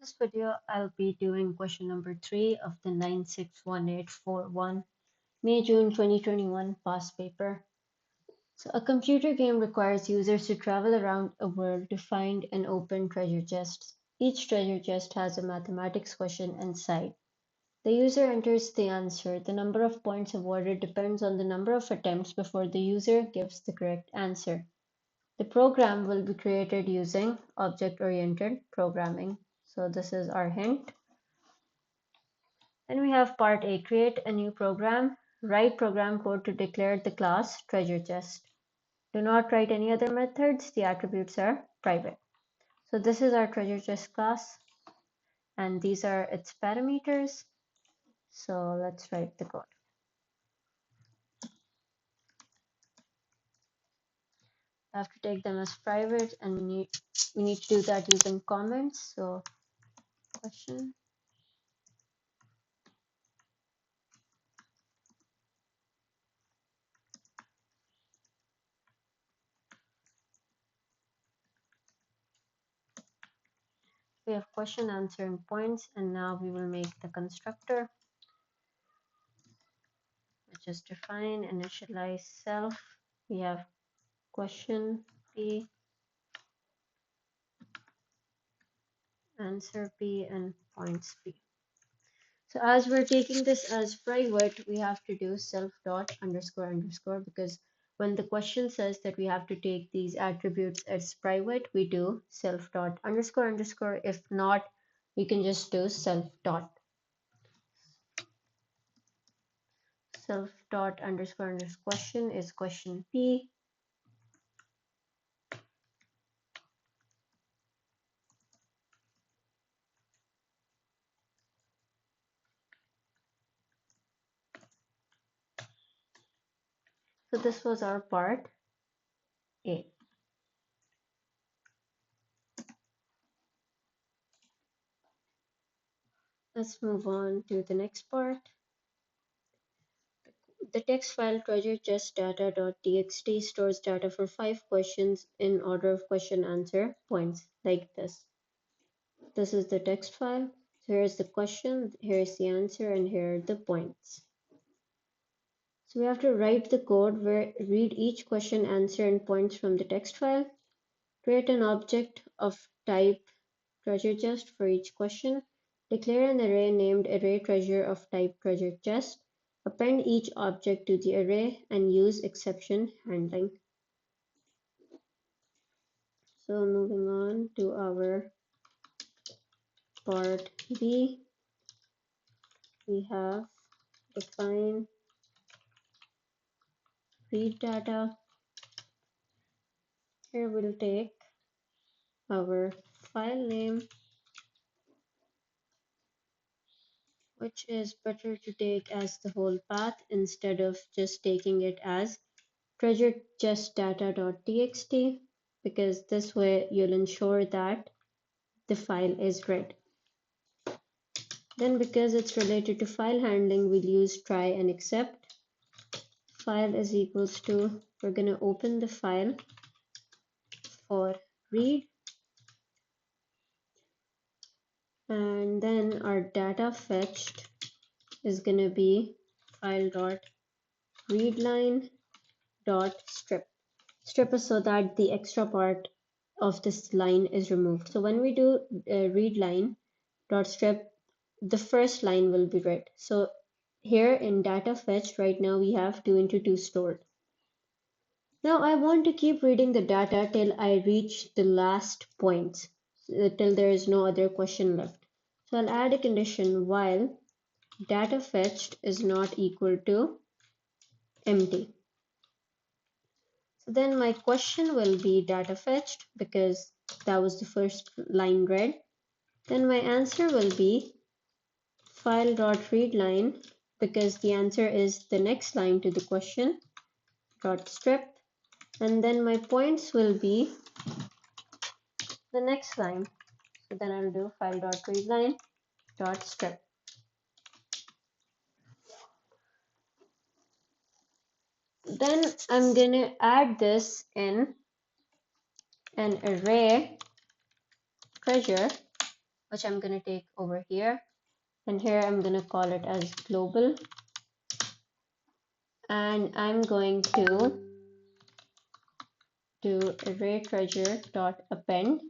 This video, I'll be doing question number 3 of the 961841 May-June 2021 past paper. So a computer game requires users to travel around a world to find and open treasure chests. Each treasure chest has a mathematics question inside. The user enters the answer. The number of points awarded depends on the number of attempts before the user gives the correct answer. The program will be created using object-oriented programming. So this is our hint. Then we have part A, create a new program. Write program code to declare the class treasure chest. Do not write any other methods. The attributes are private. So this is our treasure chest class, and these are its parameters. So let's write the code. I have to take them as private, and we need to do that using comments. So question. We have question, answer, and points, and now we will make the constructor, which is define, initialize self. We have question P, answer P, and points P. So as we're taking this as private, we have to do self dot underscore underscore, because when the question says that we have to take these attributes as private, we do self dot underscore underscore. If not, we can just do self dot underscore underscore question is question P. So this was our part A. Let's move on to the next part. The text file treasure_chest_data.txt stores data for 5 questions in order of question answer points, like this. This is the text file. So here's the question, here's the answer, and here are the points. So we have to write the code where read each question, answer, and points from the text file. Create an object of type treasure chest for each question. Declare an array named array treasure of type treasure chest. Append each object to the array and use exception handling. So moving on to our part B, we have define read data. Here we'll take our file name, which is better to take as the whole path instead of just taking it as treasure_chest_data.txt, because this way you'll ensure that the file is read. Then because it's related to file handling, we'll use try and except. File is equals to, we're going to open the file for read, and then our data fetched is going to be file.readline.strip. Strip is so that the extra part of this line is removed. So when we do readline.strip, the first line will be read. So here in data fetched, right now we have 2 into 2 stored. Now I want to keep reading the data till I reach the last points, till there is no other question left. So I'll add a condition while data fetched is not equal to empty. So then my question will be data fetched because that was the first line read. Then my answer will be file.readline because the answer is the next line to the question dot strip, and then my points will be the next line. So then I'll do file.readline dot strip. Then I'm gonna add this in an array treasure which I'm going to take over here. And here I'm going to call it as global. And I'm going to do array treasure dot append.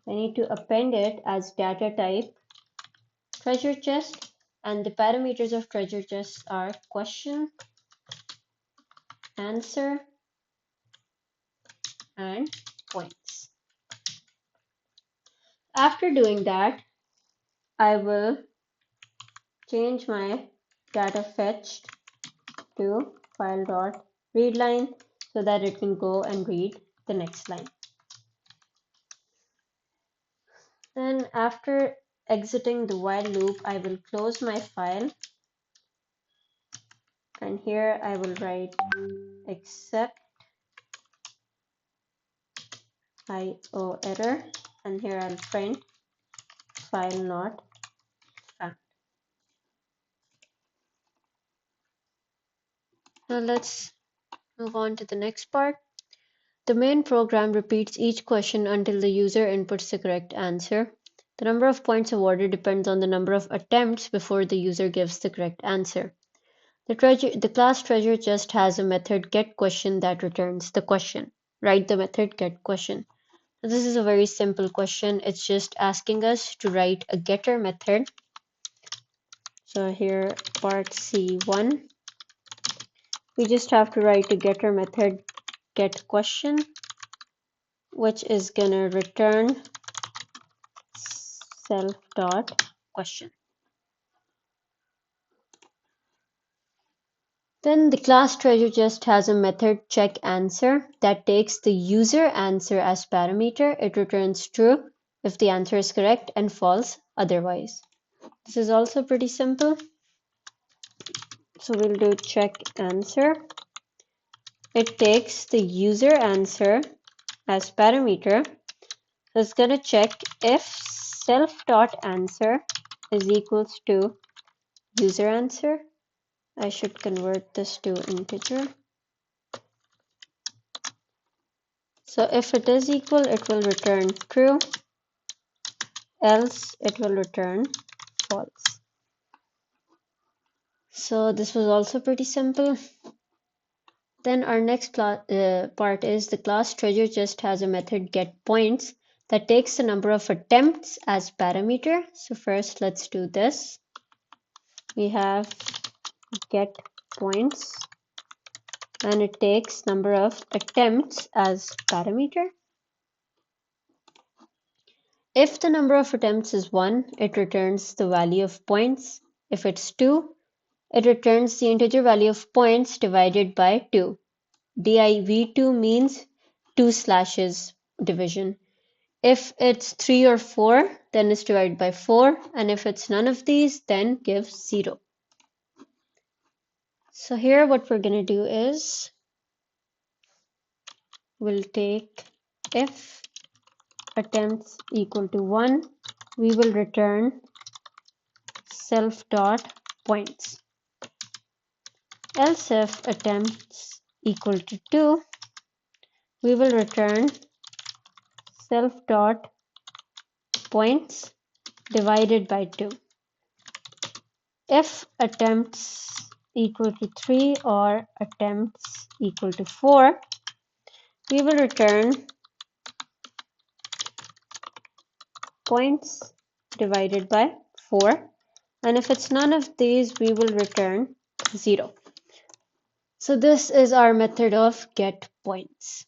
I need to append it as data type treasure chest, and the parameters of treasure chest are question, answer, and points. After doing that, I will change my data fetched to file.readline so that it can go and read the next line. Then after exiting the while loop, I will close my file, and here I will write except IO error, and here I'll print file not found. Now let's move on to the next part. The main program repeats each question until the user inputs the correct answer. The number of points awarded depends on the number of attempts before the user gives the correct answer. The class treasure just has a method getQuestion that returns the question. Write the method getQuestion. So this is a very simple question. It's just asking us to write a getter method. So here part C1, we just have to write a getter method getQuestion, which is gonna return self.question. Then the class treasure just has a method checkAnswer that takes the user answer as parameter. It returns true if the answer is correct and false otherwise. This is also pretty simple. So we'll do checkAnswer. It takes the user answer as parameter. So it's going to check if self.answer is equals to user answer. I should convert this to integer. So if it is equal, it will return true, else it will return false. So this was also pretty simple. Then our next part is the class treasure just has a method getPoints that takes the number of attempts as parameter. So first let's do this. We have getPoints and it takes number of attempts as parameter. If the number of attempts is 1, it returns the value of points. If it's 2, it returns the integer value of points divided by 2. div2 means 2 slashes division. If it's 3 or 4, then it's divided by 4, and if it's none of these, then give 0. So here what we're going to do is we'll take if attempts equal to 1, we will return self.points. Else if attempts equal to 2, we will return self.points divided by 2. If attempts equal to 3 or attempts equal to 4, we will return points divided by 4, and if it's none of these, we will return 0. So this is our method of getPoints.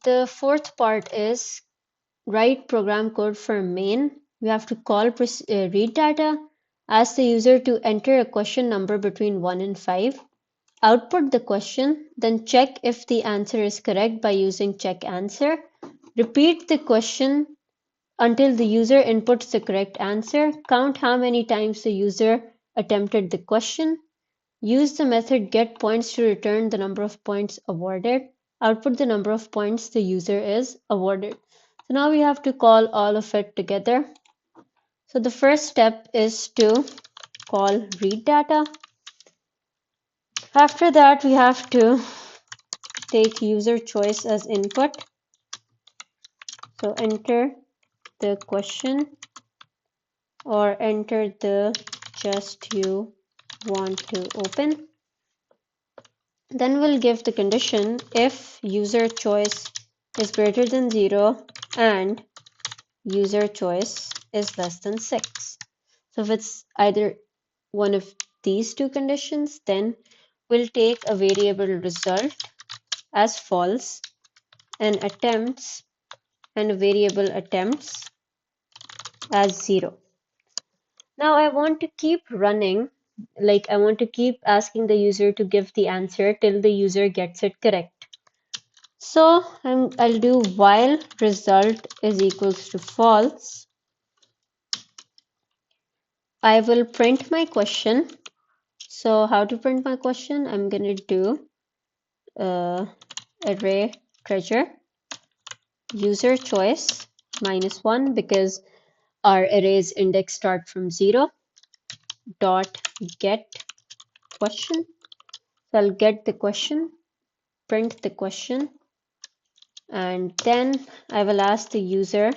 The fourth part is write program code for main. We have to call read data, ask the user to enter a question number between 1 and 5, output the question, then check if the answer is correct by using checkAnswer, repeat the question until the user inputs the correct answer, count how many times the user attempted the question, use the method getPoints to return the number of points awarded, output the number of points the user is awarded. So now we have to call all of it together. So the first step is to call read data. After that, we have to take user choice as input. So enter the question or enter the chest you want to open. Then we'll give the condition if user choice is greater than 0 and user choice is less than 6. So if it's either one of these two conditions, then we'll take a variable result as false and attempts and variable attempts as 0. Now I want to keep running, like I want to keep asking the user to give the answer till the user gets it correct. So I'll do while result is equals to false. I will print my question. So how to print my question? I'm gonna do array treasure user choice -1 because our array's index start from 0 dot get question. So I'll get the question, print the question, and then I will ask the user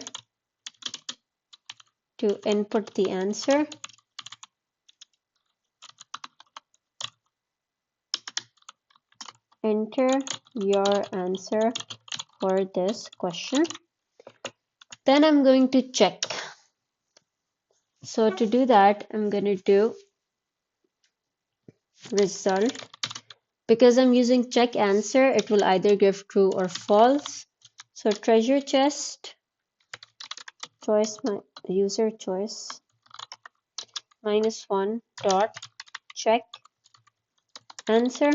to input the answer. Enter your answer for this question. Then I'm going to check. So to do that, I'm going to do result. Because I'm using check answer, it will either give true or false. So treasure chest choice my user choice -1 dot check answer,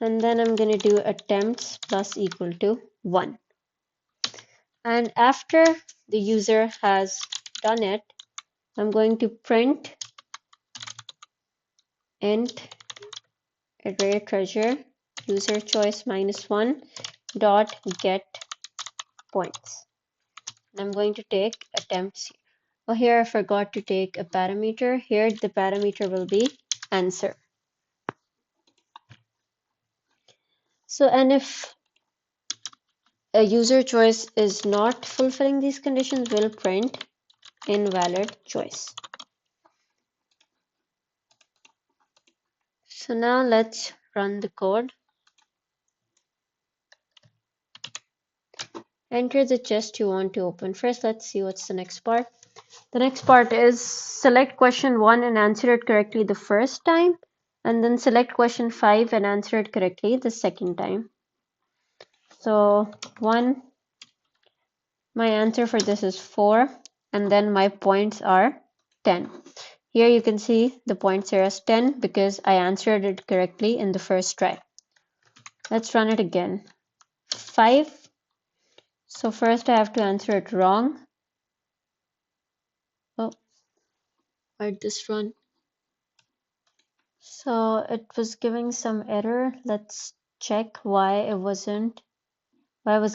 and then I'm going to do attempts plus equal to 1. And after the user has done it, I'm going to print int array treasure user choice -1 dot get points. I'm going to take attempts here. Oh, here I forgot to take a parameter. Here the parameter will be answer. So, and if a user choice is not fulfilling these conditions, we'll print invalid choice. So now let's run the code. Enter the chest you want to open. First, let's see what's the next part. The next part is select question 1 and answer it correctly the first time, and then select question 5 and answer it correctly the second time. So 1, my answer for this is 4, and then my points are 10. Here you can see the points here as 10 because I answered it correctly in the first try. Let's run it again. 5. So first I have to answer it wrong. Oh, why'd this run? So it was giving some error. Let's check why I was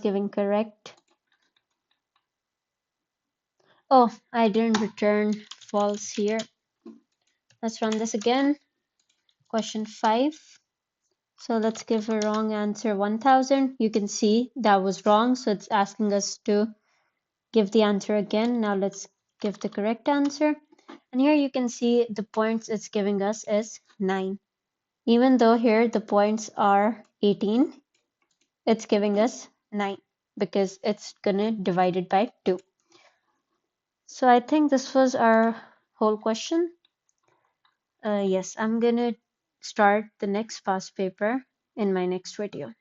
giving correct. Oh, I didn't return false here. Let's run this again. Question 5. So let's give a wrong answer 1000. You can see that was wrong. So it's asking us to give the answer again. Now let's give the correct answer. And here you can see the points it's giving us is 9. Even though here the points are 18, it's giving us 9 because it's gonna divide it by 2. So I think this was our whole question. Yes, I'm gonna start the next past paper in my next video.